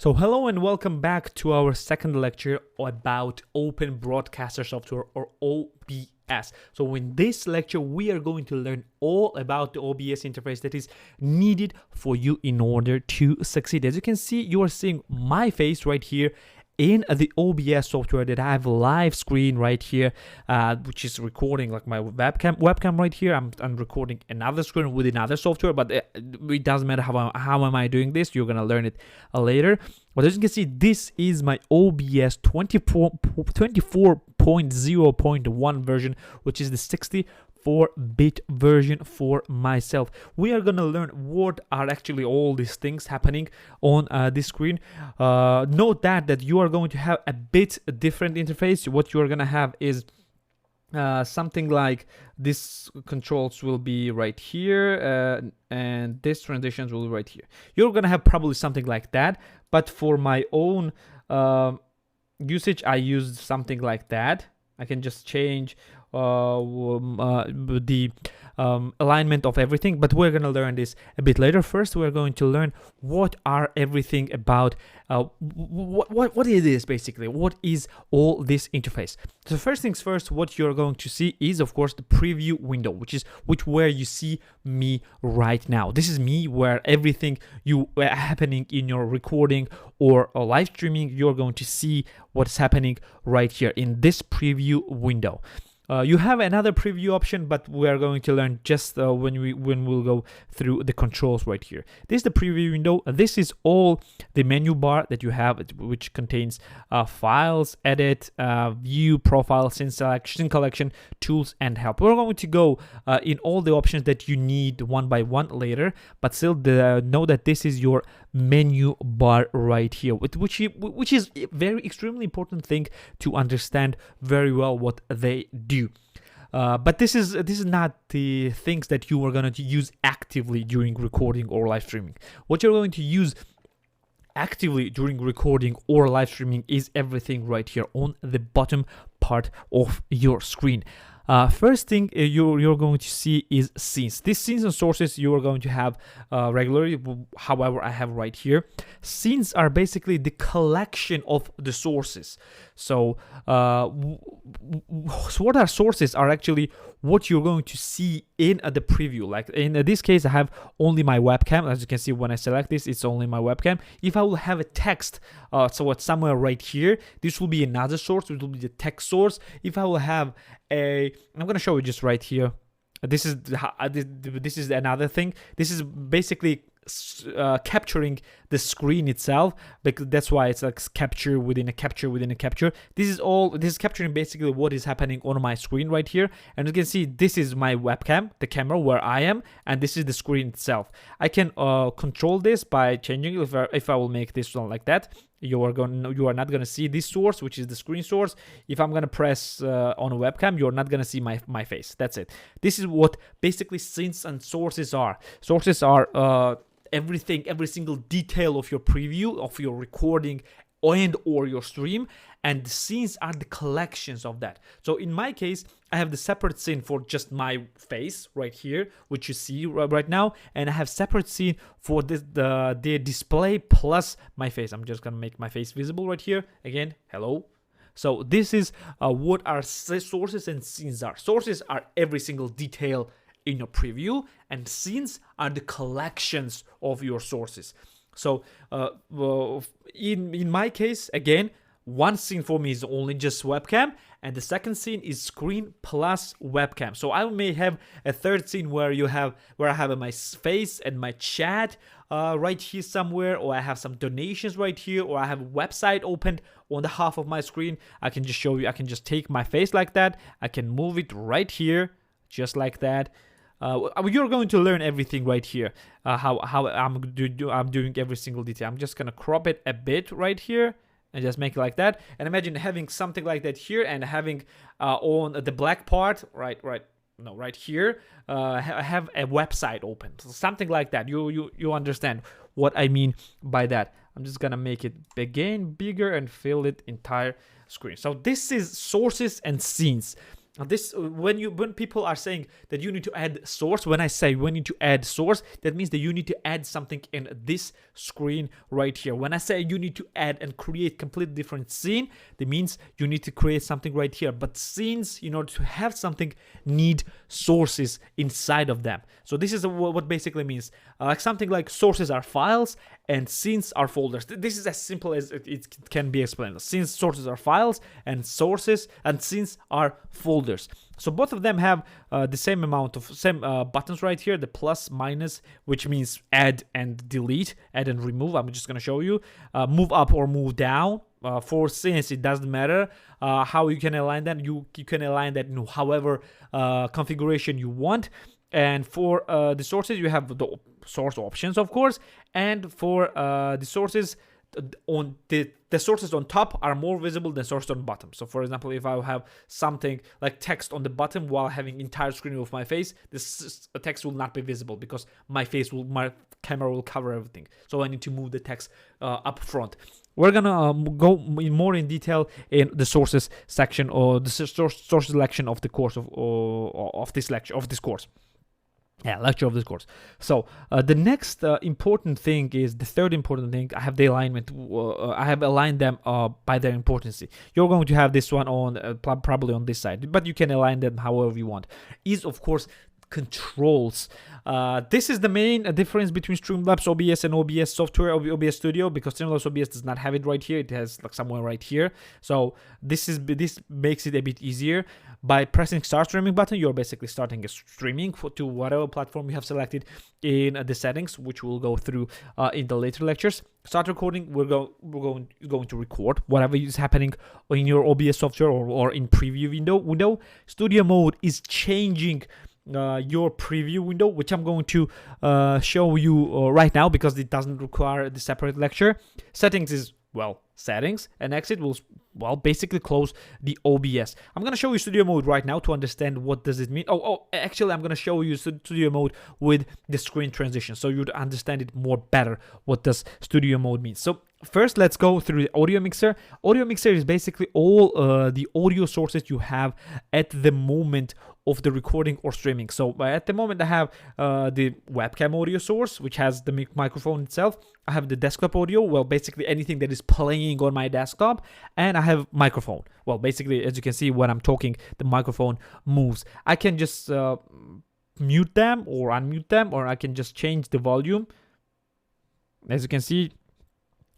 So hello and welcome back to our second lecture about Open Broadcaster Software or OBS. So in this lecture, we are going to learn all about the OBS interface that is needed for you in order to succeed. As you can see, you are seeing my face right here in the OBS software that I have a live screen right here, which is recording like my webcam right here. I'm recording another screen with another software, but it doesn't matter how am I doing this. You're gonna learn it later. But as you can see, this is my OBS 24.0.1 version, which is the 64-bit version for myself. We are gonna learn what are actually all these things happening on this screen. Note that you are going to have a bit different interface. What you are gonna have is something like this. Controls will be right here, and this transitions will be right here. You're gonna have probably something like that, but for my own usage, I used something like that. I can just change the alignment of everything, but we're going to learn this a bit later. First, we're going to learn what are everything about what it is basically. What is all this interface? So first things first, what you're going to see is of course the preview window, which where you see me right now. This is me where everything happening in your recording or live streaming, you're going to see what's happening right here in this preview window. You have another preview option, but we are going to learn just when we'll go through the controls right here. This is the preview window. This is all the menu bar that you have, which contains files, edit, view, profile, scene selection, collection, tools, and help. We're going to go in all the options that you need one by one later, but still know that this is your menu bar right here, which is a very extremely important thing to understand very well what they do. But this is not the things that you are going to use actively during recording or live streaming. What you're going to use actively during recording or live streaming is everything right here on the bottom part of your screen. First thing you're going to see is scenes. These scenes and sources you are going to have regularly. However, I have right here. Scenes are basically the collection of the sources. So what are sources are actually what you're going to see in the preview. Like in this case, I have only my webcam. As you can see, when I select this, it's only my webcam. If I will have a text, so it's somewhere right here, this will be another source. It will be the text source. If I will have I'm going to show you just right here. This is another thing. This is basically capturing the screen itself, because that's why it's like capture within a capture within a capture. This is capturing basically what is happening on my screen right here. And you can see this is my webcam, the camera where I am, and this is the screen itself. I can control this by changing. If I will make this one like that, you are not gonna see this source, which is the screen source. If I'm gonna press on a webcam, you're not gonna see my face. That's it. This is what basically scenes and sources are. Sources are everything, every single detail of your preview, of your recording and or your stream, and the scenes are the collections of that. So in my case, I have the separate scene for just my face right here, which you see right now, and I have separate scene for the display plus my face. I'm just gonna make my face visible right here again. Hello. So this is what our sources and scenes are. Sources are every single detail in your preview, and scenes are the collections of your sources. So in my case, again, one scene for me is only just webcam, and the second scene is screen plus webcam. So I may have a third scene where I have my face and my chat right here somewhere, or I have some donations right here, or I have a website opened on the half of my screen. I can just show you. I can just take my face like that. I can move it right here, just like that. You're going to learn everything right here, how I'm doing every single detail. I'm just gonna crop it a bit right here and just make it like that. And imagine having something like that here and having on the black part right here, have a website open, so something like that. You understand what I mean by that. I'm just gonna make it again bigger and fill it entire screen. So this is sources and scenes. This when people are saying that you need to add source, when I say we need to add source, that means that you need to add something in this screen right here. When I say you need to add and create completely different scene, that means you need to create something right here. But scenes, in order to have something, need sources inside of them. So this is what basically means. Like something like sources are files and scenes are folders. This is as simple as it can be explained. Since sources are files and sources and scenes are folders. So both of them have the same amount of buttons right here, the plus, minus, which means add and delete, add and remove. I'm just gonna show you. Move up or move down. For scenes, it doesn't matter how you can align that. You can align that in however configuration you want. And for the sources, you have the source options, of course. And for the sources, on the sources on top are more visible than sources on bottom. So for example, if I have something like text on the bottom while having entire screen of my face, this text will not be visible because my camera will cover everything. So I need to move the text up front. We're gonna go more in detail in the sources section or the source selection of the course of this lecture of this course. Yeah, lecture of this course. So the next important thing is the third important thing. I have the alignment. I have aligned them by their importance. You're going to have this one on probably on this side, but you can align them however you want. Is of course controls. This is the main difference between Streamlabs OBS and OBS software, OBS Studio, because Streamlabs OBS does not have it right here. It has like somewhere right here. So this makes it a bit easier. By pressing start streaming button, you're basically starting a streaming to whatever platform you have selected in the settings, which we'll go through in the later lectures. Start recording, we're going to record whatever is happening in your OBS software or in preview window. Studio mode is changing your preview window, which I'm going to show you right now because it doesn't require the separate lecture. Settings is, well, settings, and exit will, well, basically close the OBS. I'm going to show you studio mode right now to understand what does it mean. Actually, I'm going to show you studio mode with the screen transition so you'd understand it more better what does studio mode mean. So first, let's go through the audio mixer. Audio mixer is basically all the audio sources you have at the moment of the recording or streaming. So at the moment I have the webcam audio source, which has the microphone itself. I have the desktop audio, well, basically anything that is playing on my desktop, and I have microphone. Well, basically, as you can see, when I'm talking, the microphone moves. I can just mute them or unmute them, or I can just change the volume. As you can see,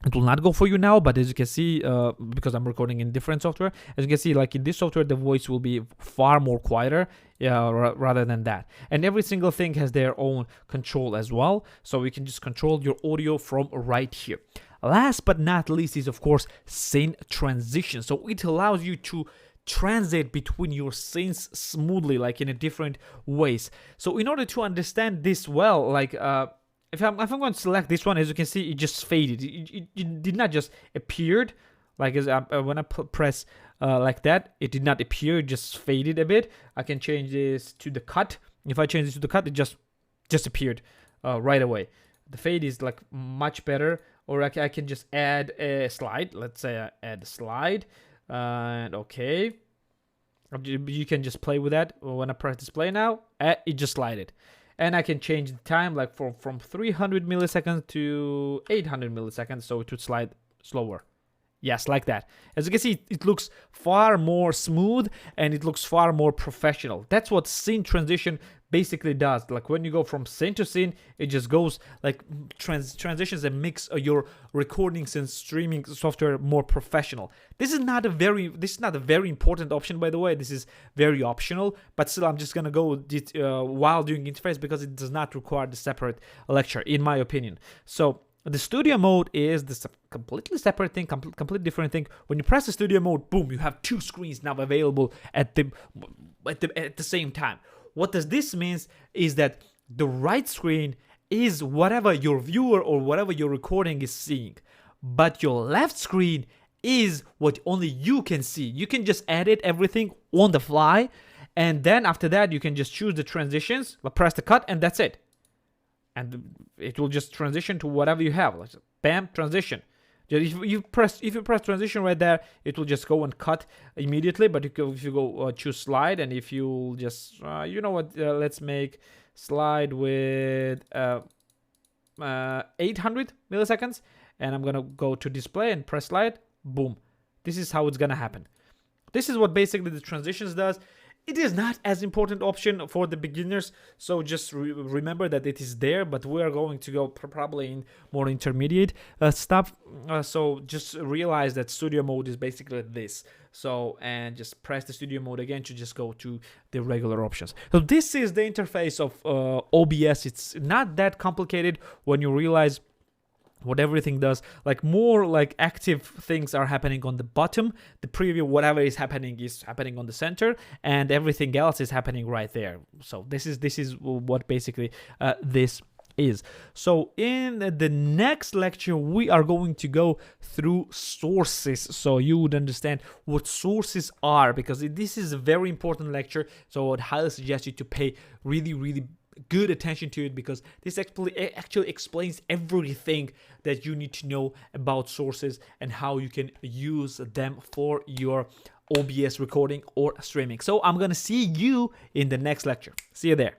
it will not go for you now, but as you can see, because I'm recording in different software, as you can see, like in this software, the voice will be far more quieter rather than that. And every single thing has their own control as well. So we can just control your audio from right here. Last but not least is, of course, scene transition. So it allows you to transit between your scenes smoothly, like in a different ways. So in order to understand this well, like, if I'm going to select this one, as you can see, it just faded. It did not just appeared, like as when I press like that, it did not appear. It just faded a bit. I can change this to the cut. If I change this to the cut, it just appeared right away. The fade is like much better. Or I can just add a slide. Let's say I add a slide, and okay, you can just play with that. When I press display now, it just slided. And I can change the time like from 300 milliseconds to 800 milliseconds, so it would slide slower. Yes, like that. As you can see, it looks far more smooth and it looks far more professional. That's what scene transition basically does. Like when you go from scene to scene, it just goes like transitions and makes your recordings and streaming software more professional. This is not a very important option, by the way. This is very optional, but still I'm just gonna go while doing interface because it does not require the separate lecture, in my opinion. So the studio mode is this completely separate thing, completely different thing. When you press the studio mode, boom, you have two screens now available at the same time. What does this mean is that the right screen is whatever your viewer or whatever you're recording is seeing, but your left screen is what only you can see. You can just edit everything on the fly, and then after that you can just choose the transitions, press the cut, and that's it. And it will just transition to whatever you have. Like, bam, transition. If you press transition right there, it will just go and cut immediately. But if you go choose slide, and if you just you know what, let's make slide with 800 milliseconds, and I'm gonna go to display and press slide. Boom. This is how it's gonna happen. This is what basically the transitions does. It is not as important option for the beginners, so just remember that it is there, but we are going to go probably in more intermediate stuff. So just realize that studio mode is basically this. So, and just press the studio mode again to just go to the regular options. So this is the interface of OBS. It's not that complicated when you realize what everything does. Like more like active things are happening on the bottom. The preview, whatever is happening on the center, and everything else is happening right there. So this is what basically this is. So in the next lecture, we are going to go through sources, so you would understand what sources are, because this is a very important lecture. So I would highly suggest you to pay really good attention to it, because this actually explains everything that you need to know about sources and how you can use them for your OBS recording or streaming. So I'm gonna see you in the next lecture. See you there.